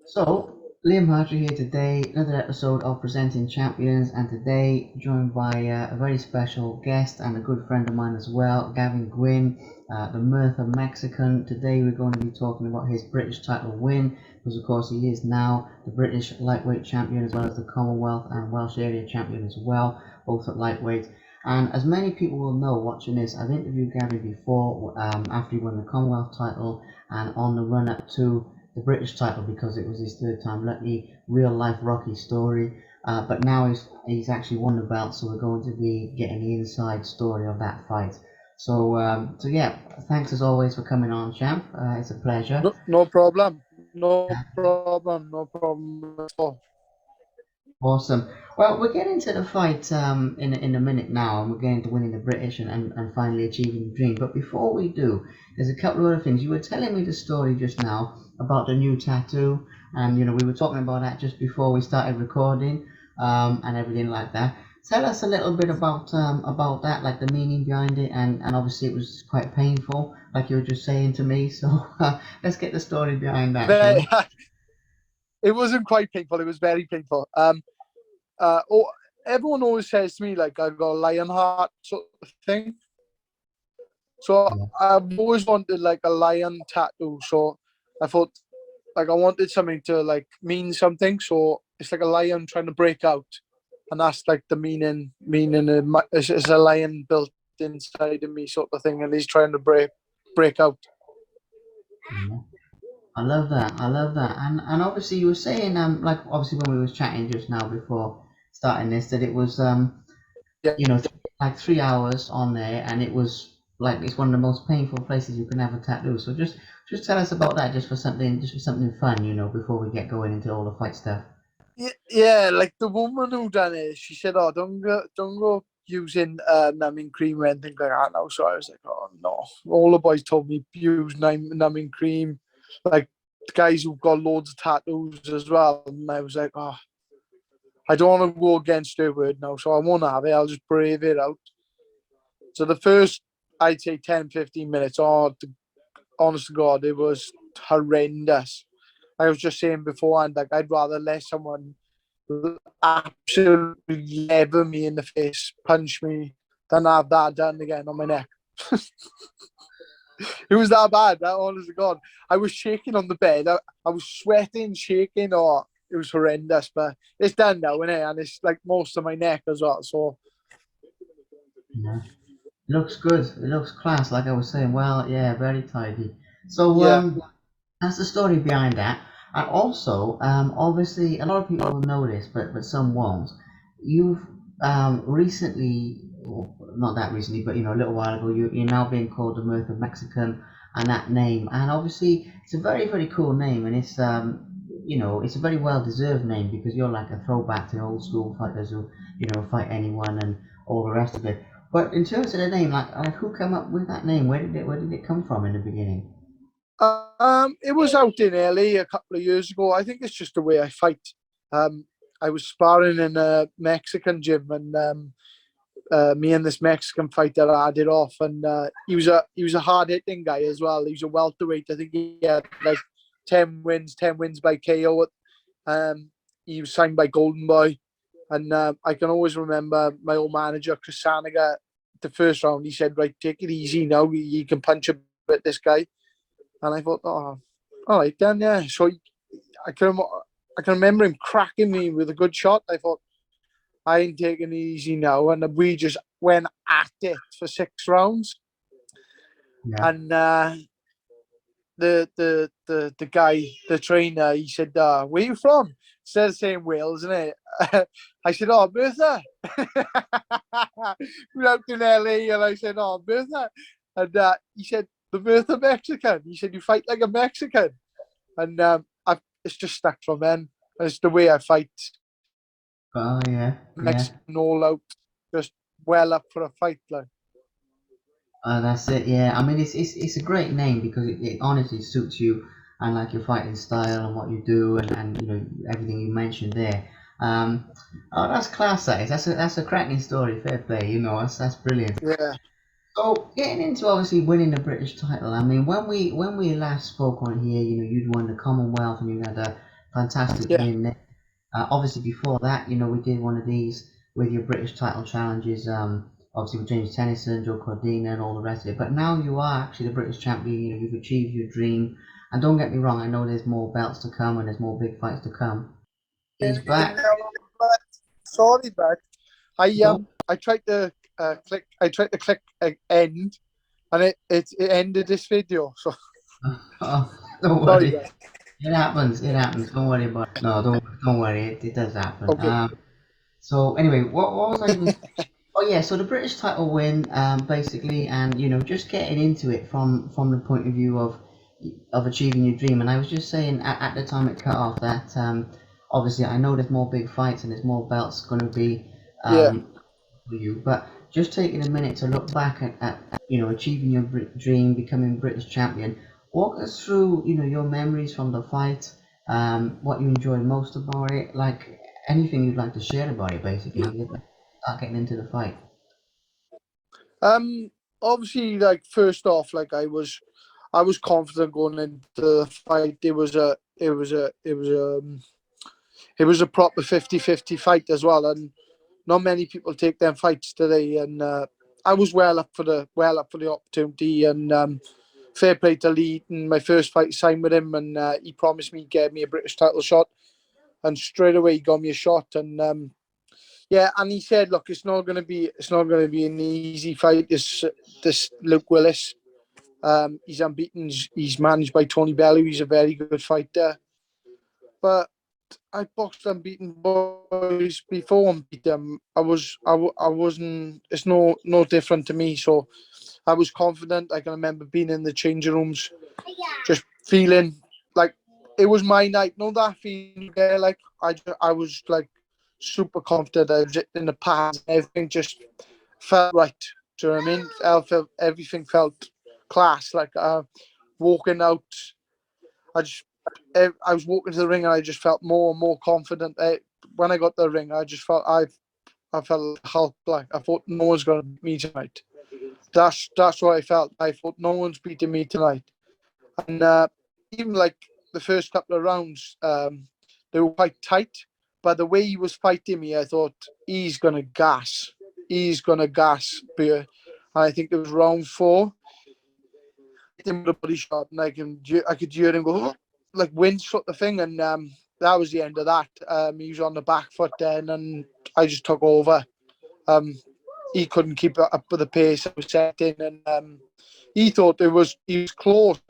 So, Liam Hartree here today, another episode of Presenting Champions, and today joined by a very special guest and a good friend of mine as well, Gavin Gwynne, the Mirth of Mexican. Today we're going to be talking about his British title win, because of course he is now the British lightweight champion as well as the Commonwealth and Welsh area champion as well, both at lightweight. And as many people will know watching this, I've interviewed Gavin before after he won the Commonwealth title and on the run up to the British title because it was his third time lucky, real life Rocky story. But now he's actually won the belt, so we're going to be getting the inside story of that fight. So yeah, thanks as always for coming on, champ. It's a pleasure. No problem. No problem. No problem at all. Awesome. Well, we're getting to the fight in a minute now, and we're getting to winning the British and finally achieving the dream. But before we do, there's a couple of other things. You were telling me the story just now about the new tattoo, and we were talking about that just before we started recording, and everything like that. Tell us a little bit about that, like the meaning behind it, and obviously it was quite painful, like you were just saying to me. So let's get the story behind that, shall we? It wasn't quite painful. It was very painful. Oh, everyone always says to me like I got a lion heart sort of thing. So Yeah. I've always wanted like a lion tattoo. So I thought like I wanted something to like mean something. So it's like a lion trying to break out, and that's like the meaning. Meaning it's a lion built inside of me sort of thing, and he's trying to break out. Yeah. I love that. I love that. And obviously you were saying like obviously when we was chatting just now before starting this that it was Yeah. you know like 3 hours on there and it was like it's one of the most painful places you can have a tattoo. So just tell us about that just for something fun, before we get going into all the fight stuff. Yeah, like the woman who done it, she said, "Oh, don't go using numbing cream or anything like that." Now, so I was like, "Oh no!" All the boys told me use numbing cream, like the guys who've got loads of tattoos as well. And I was like, "Oh, I don't want to go against their word now, so I won't have it. I'll just brave it out." So the first, I'd say 10, 15 minutes, honest to God, it was horrendous. I was just saying beforehand, like I'd rather let someone absolutely lever me in the face, punch me, than have that done again on my neck. It was that bad. That honest to God, I was shaking on the bed. I was sweating, shaking. Oh, it was horrendous. But it's done now, isn't it? And it's like most of my neck as well. So Yeah. It looks good. It looks class, like I was saying. Well, yeah, very tidy. So yeah, that's the story behind that. And also, obviously, a lot of people will know this, but some won't. You've recently, or not that recently, but a little while ago, you're now being called the Mirth of Mexican, and that name. And obviously, it's a very, very cool name, and it's a very well deserved name because you're like a throwback to old school fighters who, fight anyone and all the rest of it. But in terms of the name, like who came up with that name? Where did it come from in the beginning? it was out in LA a couple of years ago. I think it's just the way I fight. Um, I was sparring in a Mexican gym, and me and this Mexican fighter had it off, and he was a hard hitting guy as well. He was a welterweight. I think he had like 10 wins by KO. He was signed by Golden Boy, and I can always remember my old manager Chris Saniga. The first round, he said, "Right, take it easy now. You can punch a bit this guy." And I thought, "Oh, all right then, yeah." So I can I can remember him cracking me with a good shot. I thought, I ain't taking it easy now. And we just went at it for 6 rounds. Yeah. And the guy, the trainer, he said, "Where you from?" Instead of saying Wales, isn't it? I said, "Oh, Bertha." We out in LA, and I said, "Oh, Bertha," and he said, "The Bertha Mexican." He said, "You fight like a Mexican," and it's just stuck from then. It's the way I fight. Oh yeah, yeah. Mexican all out, just well up for a fight, like. That's it. Yeah. I mean, it's a great name because it honestly suits you and like your fighting style and what you do and everything you mentioned there. Oh, that's class. That is. That's a cracking story. Fair play. That's brilliant. Yeah. So getting into obviously winning the British title, I mean, when we last spoke on here, you'd won the Commonwealth and you had fantastic Yeah, win. Obviously, before that, we did one of these with your British title challenges. Obviously with James Tennyson, Joe Cordina, and all the rest of it. But now you are actually the British champion. You've achieved your dream. And don't get me wrong, I know there's more belts to come and there's more big fights to come. He's back. sorry, but Don't. I tried to click end, and it ended this video. So Oh, don't sorry, worry. but It happens. It happens. Don't worry about it. No, don't worry. It does happen. okay. So anyway, what was I even? Oh yeah, so the British title win, basically, and just getting into it from the point of view of achieving your dream. And I was just saying at the time it cut off that obviously I know there's more big fights and there's more belts going to be Yeah. for you, but just taking a minute to look back at achieving your dream, becoming British champion. Walk us through your memories from the fight, what you enjoyed most about it, like anything you'd like to share about it, basically. Start getting into the fight. Um. Obviously, like first off, like I was confident going into the fight. It was a proper 50-50 fight as well, and not many people take them fights today. And I was well up for the opportunity, and fair play to Lee. In my first fight, signed with him, and he promised me get me a British title shot, and straight away he got me a shot. And yeah, and he said, look, it's not gonna be an easy fight. This Luke Willis. He's unbeaten. He's managed by Tony Bellew. He's a very good fighter, but I boxed unbeaten boys before and beat them. I wasn't. It's no different to me. So I was confident. I can remember being in the changing rooms, just feeling like it was my night. Know that feeling there? Like I was like super confident. I was in the pads. Everything just felt right. Do you know what I mean? Everything felt class. Like walking out, I was walking to the ring and I just felt more and more confident. When I got to the ring, I just felt I felt Hulk like I thought no one's gonna beat me tonight. That's what I felt. I thought no one's beating me tonight. And even like the first couple of rounds, they were quite tight. But the way he was fighting me, I thought he's gonna gas. He's gonna gas Beer. And I think it was round four. Hit him with a body shot, and I could hear him go like wind sort of thing, and that was the end of that. He was on the back foot then, and I just took over. Um, he couldn't keep up with the pace I was setting, and he thought he was close.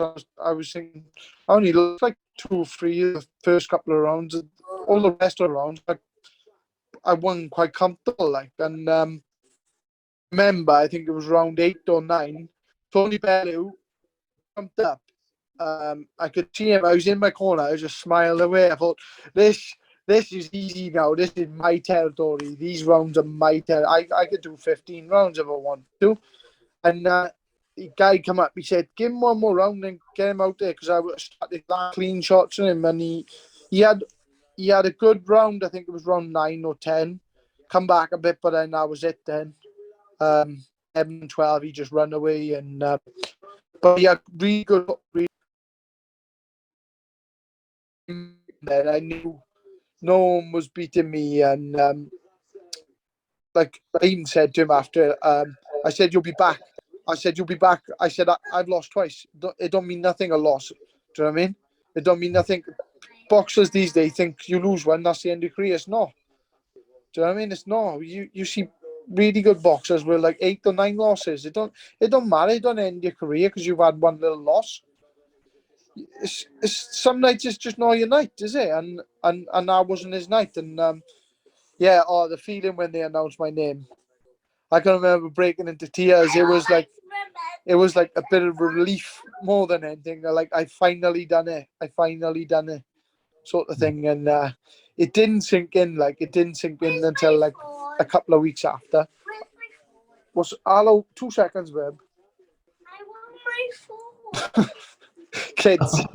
I was thinking I only looked like 2 or 3 the first couple of rounds. All the rest of the rounds, like, I won quite comfortable. Like, and remember, I think it was round 8 or 9. Tony Bellew jumped up. I could see him. I was in my corner. I was just smiling away. I thought, this is easy now. This is my territory. These rounds are my territory. I could do 15 rounds if I want to. And the guy come up. He said, give him one more round and get him out there because I started clean shots on him. And he had a good round. I think it was round 9 or 10. Come back a bit, but then that was it. Then 11, 12, he just ran away. And but he had really good. Then I knew no one was beating me, and like I even said to him after, I said you'll be back. I said you'll be back. I said I've lost twice. It don't mean nothing a loss. Do you know what I mean? It don't mean nothing. Boxers these days think you lose one, that's the end of your career. It's not. Do you know what I mean? It's not. You see really good boxers with like 8 or 9 losses. It don't matter. It don't end your career because you've had one little loss. It's some nights it's just not your night, is it? And that wasn't his night. And yeah, the feeling when they announced my name, I can remember breaking into tears. It was like a bit of relief more than anything. Like I finally done it. I finally done it, sort of thing. And it didn't sink in. Like it didn't sink in until like a couple of weeks after. Was hello 2 seconds, babe. I want my phone. Kids.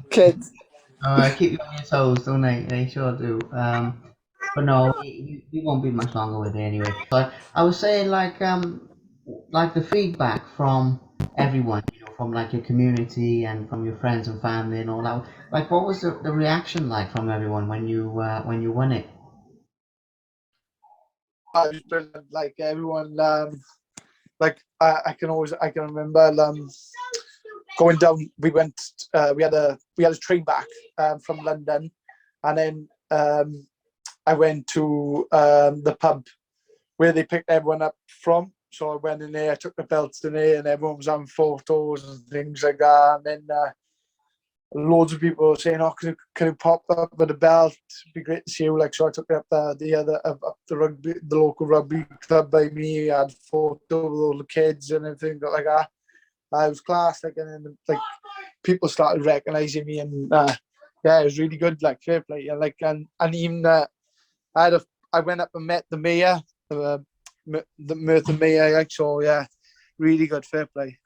Keep you on your toes, don't they? They sure do. But no, you won't be much longer with it anyway. But I was saying, like the feedback from everyone, from like your community and from your friends and family and all that. Like, what was the reaction like from everyone when you won it? I was brilliant. Like everyone, like I can remember going down. We had a train back from London, and then I went to the pub where they picked everyone up from. So I went in there, I took the belts in there, and everyone was having photos and things like that. And then loads of people were saying, "Oh, can you pop up with a belt? It'd be great to see you." Like, so I took it up up the local rugby club by me. I had photos with all the kids and everything like that. I was class, like, and then like people started recognizing me, and yeah, it was really good. Like, fair play, and like, and even I went up and met the mayor, the Merthyr mayor. Like, so yeah, really good, fair play.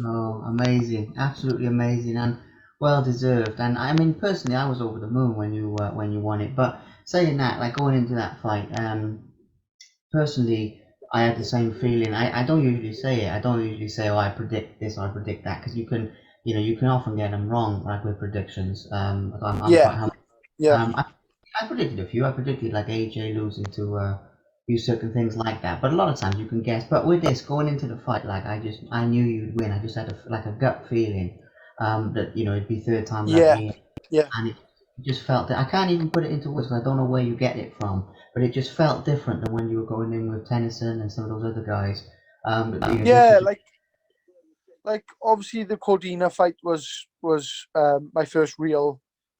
Oh, amazing! Absolutely amazing, and well deserved. And I mean, personally, I was over the moon when you won it. But saying that, like going into that fight, personally, I had the same feeling. I don't usually say it. I don't usually say, "Oh, I predict this or I predict that," because you can often get them wrong, like with predictions. I'm quite Yeah, humble. yeah, Um, I, I predicted a few. I predicted like AJ losing to few certain things like that. But a lot of times you can guess. But with this going into the fight, like I knew you'd win. I just had like a gut feeling that it'd be third time yeah, lucky, yeah. and it just felt that I can't even put it into words 'cause I don't know where you get it from, but it just felt different than when you were going in with Tennyson and some of those other guys. This Yeah, was like obviously the Cordina fight was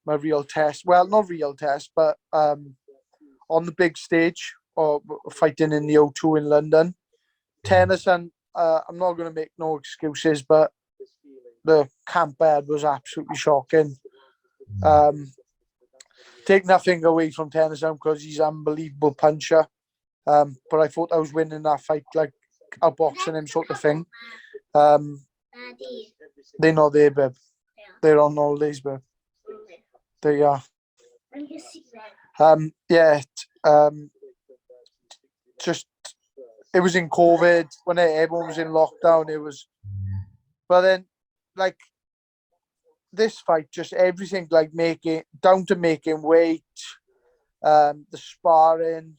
my real test. Well, not real test, but on the big stage or fighting in the O2 in London. Tennis and I'm not going to make no excuses, but the camp bed was absolutely shocking. Um, take nothing away from Tennyson because he's an unbelievable puncher. But I thought I was winning that fight like outboxing him sort of thing. Um, they're not there, babe. They're on holidays, babe. They are. Yeah. Just it was in COVID when everyone was in lockdown. It was, but then like this fight, just everything like making down to making weight, the sparring,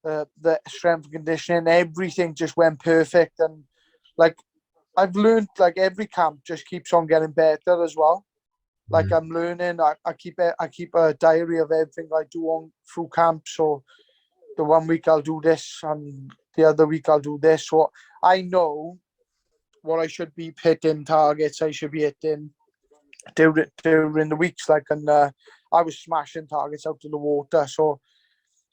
the strength and conditioning, everything just went perfect. And like I've learned, like every camp just keeps on getting better as well. Like I'm learning. I keep a diary of everything I do on through camp. So the one week I'll do this, and the other week I'll do this. So I know what I should be hitting targets. I should be hitting during the weeks. Like, and I was smashing targets out of the water. So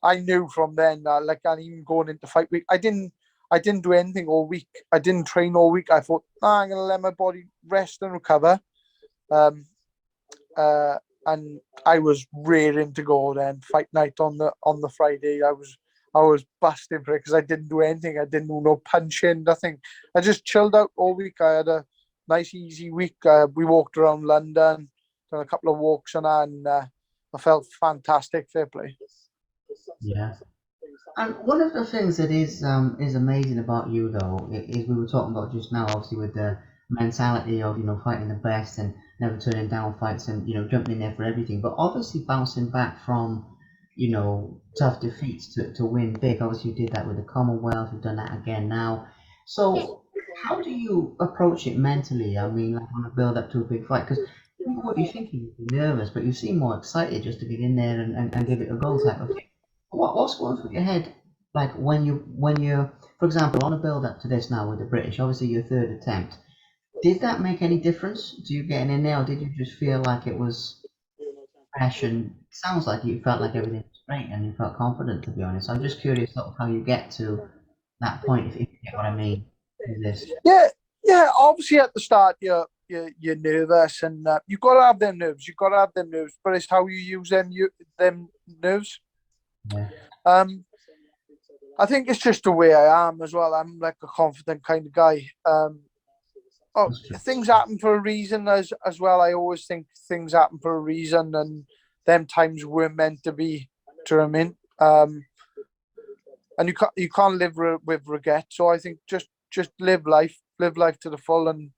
I knew from then, like, and even going into fight week, I didn't do anything all week. I didn't train all week. I thought, I'm gonna let my body rest and recover. Um, and I was rearing to go then. Fight night on the Friday, I was busting for it because I didn't do anything. I didn't do no punching, nothing. I just chilled out all week. I had a nice, easy week. We walked around London, done a couple of walks and I felt fantastic. Fair play. yeah. And one of the things that is amazing about you though is we were talking about just now, obviously with the mentality of fighting the best and never turning down fights and jumping in there for everything, but obviously bouncing back from tough defeats to win big. Obviously, you did that with the Commonwealth. You've done that again now. So how do you approach it mentally? I mean, like on a build up to a big fight, because what you thinking? You'd be nervous, but you seem more excited just to get in there and give it a go type of thing. What's going through your head, like when you, for example, on a build up to this now with the British, obviously your third attempt, did that make any difference to you getting in there, or did you just feel like it was fresh and it sounds like you felt like everything was great and you felt confident, to be honest? I'm just curious sort of how you get to that point, if you get what I mean with this. Yeah, yeah. Obviously, at the start, you're nervous, and you got to have them nerves. You got to have them nerves, but it's how you use them nerves. Yeah, Um, I think it's just the way I am as well. I'm like a confident kind of guy. Oh, that's true. things happen for a reason as well. I always think things happen for a reason, and them times were meant to be. Do you know what I mean? And you can't live with regret. So I think just live life to the full, and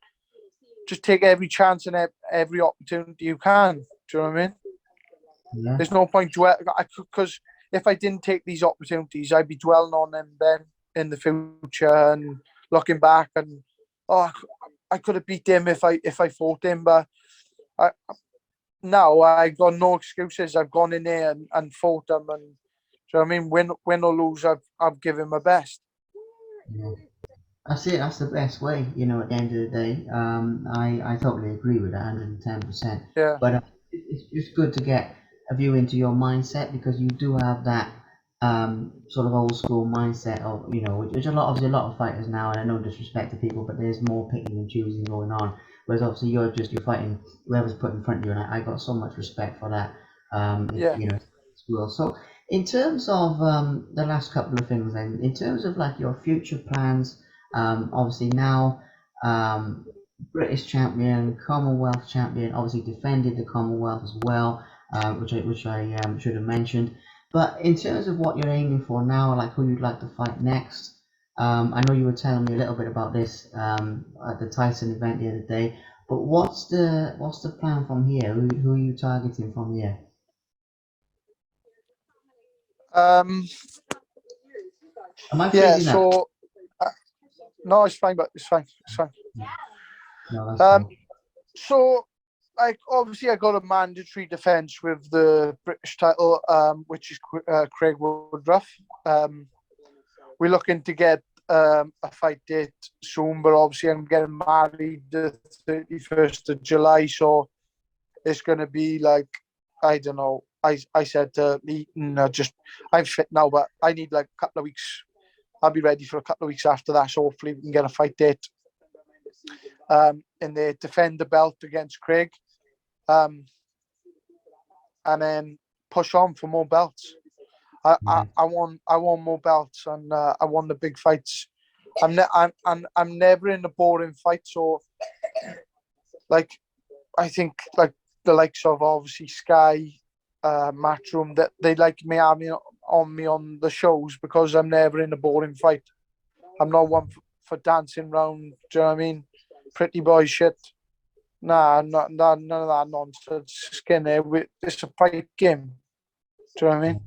just take every chance and every opportunity you can. Do you know what I mean? Yeah. There's no point because if I didn't take these opportunities, I'd be dwelling on them then in the future and looking back and I could have beat him if I fought him, but I, now I got no excuses. I've gone in there and fought him, and do you know what I mean? Win or lose, I've given my best. Yeah. That's it. That's the best way, at the end of the day. I totally agree with that, 110%. Yeah, But it's good to get a view into your mindset because you do have that sort of old school mindset of, which obviously a lot of fighters now, and I no disrespect to people, but there's more picking and choosing going on. Whereas obviously you're fighting whoever's put in front of you, and I got so much respect for that. yeah. Well. So in terms of the last couple of things, then, in terms of like your future plans. Obviously now, British champion, Commonwealth champion, obviously defended the Commonwealth as well, which I should have mentioned. But in terms of what you're aiming for now, like who you'd like to fight next, I know you were telling me a little bit about this at the Tyson event the other day. But what's the plan from here? Who are you targeting from here? Um, Am I yeah. freezing up? So no, it's fine, but it's fine. It's fine. No, that's Um, cool. so like obviously I got a mandatory defence with the British title, which is Craig Woodruff. We're looking to get a fight date soon, but obviously I'm getting married the 31st of July, so it's going to be like, I don't know. I said to Eaton, I'm fit now, but I need like a couple of weeks. I'll be ready for a couple of weeks after that, so hopefully we can get a fight date. And they defend the belt against Craig, and then push on for more belts. Yeah. I want more belts, and I want the big fights. I'm never in a boring fight, so like I think like the likes of obviously Sky, Matchroom, that they like me having on the shows because I'm never in a boring fight. I'm not one for dancing round. Do you know what I mean? Pretty boy shit. Nah, none of that nonsense. Skinny. It's a fight game. Do you know what I mean?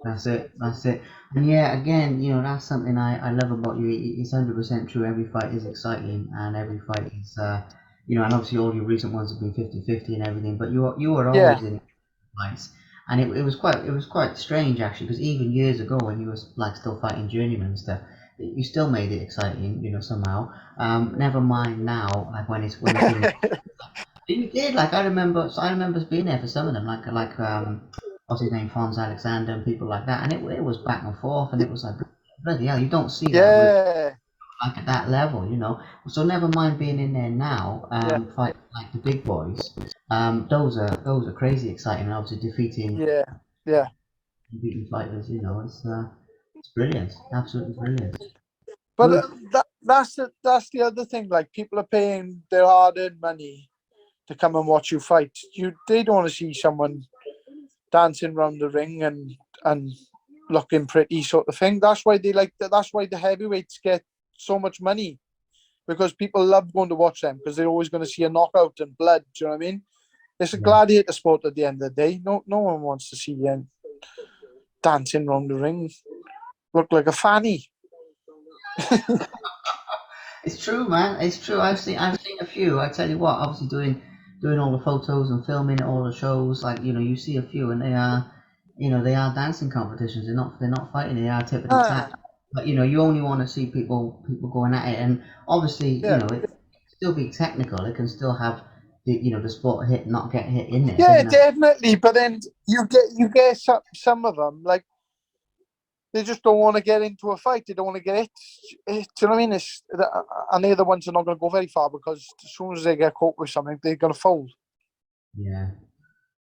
That's it. That's it. And yeah, again, that's something I love about you. It's 100% true. Every fight is exciting, and every fight is, and obviously all your recent ones have been 50-50 and everything. But you were Yeah, always in fights, and it was quite strange actually, because even years ago when you was like still fighting journeyman and stuff, you still made it exciting, somehow. Never mind now, like when it's been you did like I remember being there for some of them, what's his name, Franz Alexander and people like that, and it was back and forth, and it was like bloody hell, you don't see that with yeah, like at that level. So never mind being in there now, yeah, fight like the big boys. Those are crazy exciting, and obviously yeah, yeah. beating fighters. It's brilliant, absolutely brilliant. But Good. that's the other thing. Like people are paying their hard-earned money to come and watch you fight. They don't want to see someone dancing around the ring and looking pretty sort of thing. That's why they like that. That's why the heavyweights get so much money because people love going to watch them because they're always going to see a knockout and blood. Do you know what I mean? It's a Yeah. gladiator sport at the end of the day. No one wants to see you dancing around the ring. Look like a fanny. It's true, man. It's true. I've seen a few. I tell you what. Obviously, doing all the photos and filming all the shows. Like you see a few, and they are dancing competitions. They're not fighting. They are tippity Ah, tap. But you only want to see people going at it, and obviously, yeah, it can still be technical. It can still have the sport hit not get hit in there. It yeah, doesn't have. definitely. But then you get some of them like they just don't want to get into a fight. They don't want to get it. Do you know what I mean? And they're the ones who are not going to go very far because as soon as they get caught with something, they're going to fold. Yeah,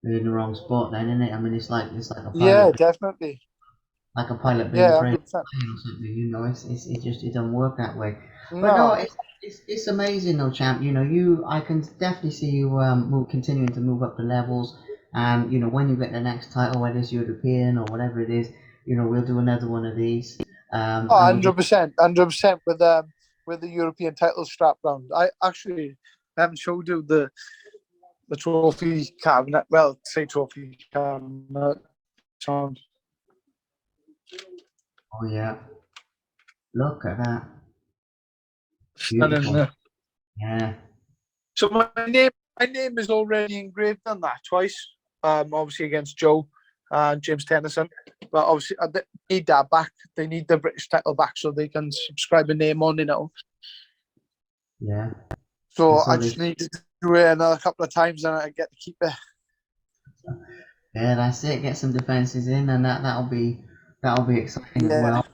they're in the wrong spot then, isn't it? I mean, it's like a Yeah, pilot. definitely. Like a pilot being Yeah, trained 100%. or something. It doesn't work that way. But no, No. it's amazing though, champ. I can definitely see you continuing to move up the levels, and when you get the next title, whether it's European or whatever it is, we'll do another one of these, Oh, and we can. 100%. 100% with with the European title strapped round. I actually haven't showed you the trophy cabinet. Well, say trophy cabinet. Sound. Oh yeah, look at that, Stunning, beautiful. isn't it? Yeah, So my name is already engraved on that twice. Obviously against Joe and James Tennyson, but obviously they need that back. They need the British title back so they can subscribe a name on, yeah. And So so I they, just need to do it another couple of times and I get to keep it. yeah, that's it. Get some defenses in, and that'll be exciting as Yeah, well.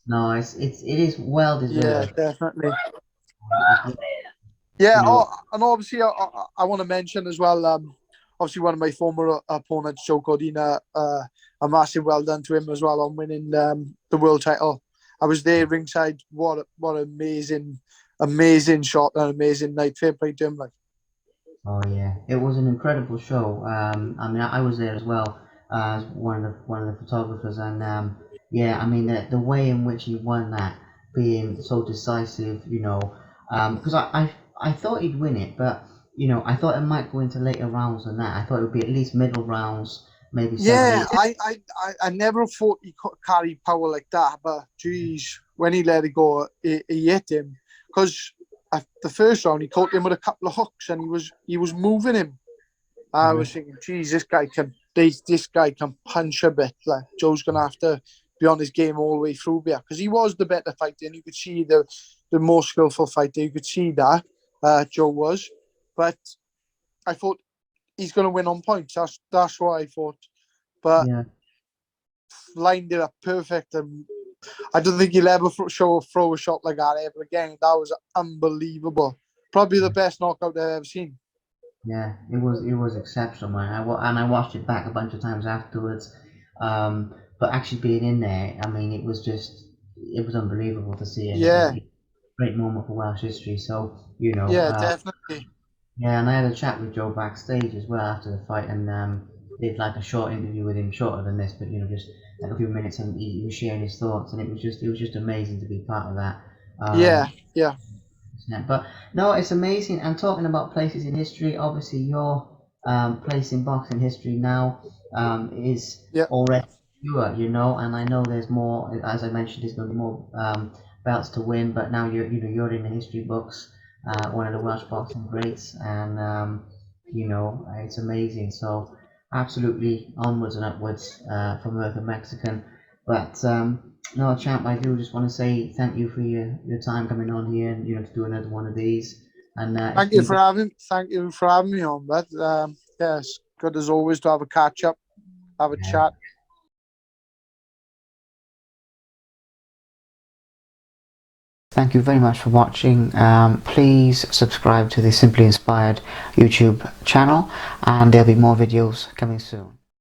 No, it is well yeah, deserved. definitely. It's, Yeah. you know, Oh, and obviously I want to mention as well. Obviously one of my former opponents, Joe Cordina, a massive well done to him as well on winning the world title. I was there ringside. What amazing shot and amazing night. Fair play to him. Like, oh yeah, it was an incredible show. I mean, I was there as well as one of the photographers, and yeah, I mean the way in which he won that, being so decisive, because I thought he'd win it, but I thought it might go into later rounds than that. I thought it would be at least middle rounds, maybe seven, yeah, eight. I never thought he could carry power like that, but geez, when he let it go, he hit him because the first round he caught him with a couple of hooks and he was moving him. I Mhm. was thinking, geez, this guy can punch a bit. Like Joe's gonna have to be on his game all the way through here because he was the better fighter and you could see the more skillful fighter. You could see that Joe was, but I thought he's gonna win on points. That's what I thought, but Yeah, lined it up perfect and I don't think he'll ever throw a shot like that ever again. That was unbelievable. Probably the best knockout I've ever seen. yeah, it was exceptional, man. And I watched it back a bunch of times afterwards. But actually being in there, I mean, it was unbelievable to see, and Yeah, great moment for Welsh history. So, yeah, definitely. yeah, and I had a chat with Joe backstage as well after the fight, and did like a short interview with him, shorter than this, but just like a few minutes, and he was sharing his thoughts, and it was just amazing to be part of that. Yeah, Um, yeah, but no, it's amazing. And talking about places in history, obviously your place in boxing history now is yeah. already secure, and I know there's more. As I mentioned, there's going to be more belts to win, but now you're in the history books, one of the Welsh boxing greats, and it's amazing. So absolutely onwards and upwards from Earth of Mexican. But no, champ, I do just want to say thank you for your time coming on here and to do another one of these. And it's been great. Thank you for having me on, but yes, good as always to have a catch up, have a Yeah. chat. Thank you very much for watching. Please subscribe to the Simply Inspired YouTube channel, and there'll be more videos coming soon.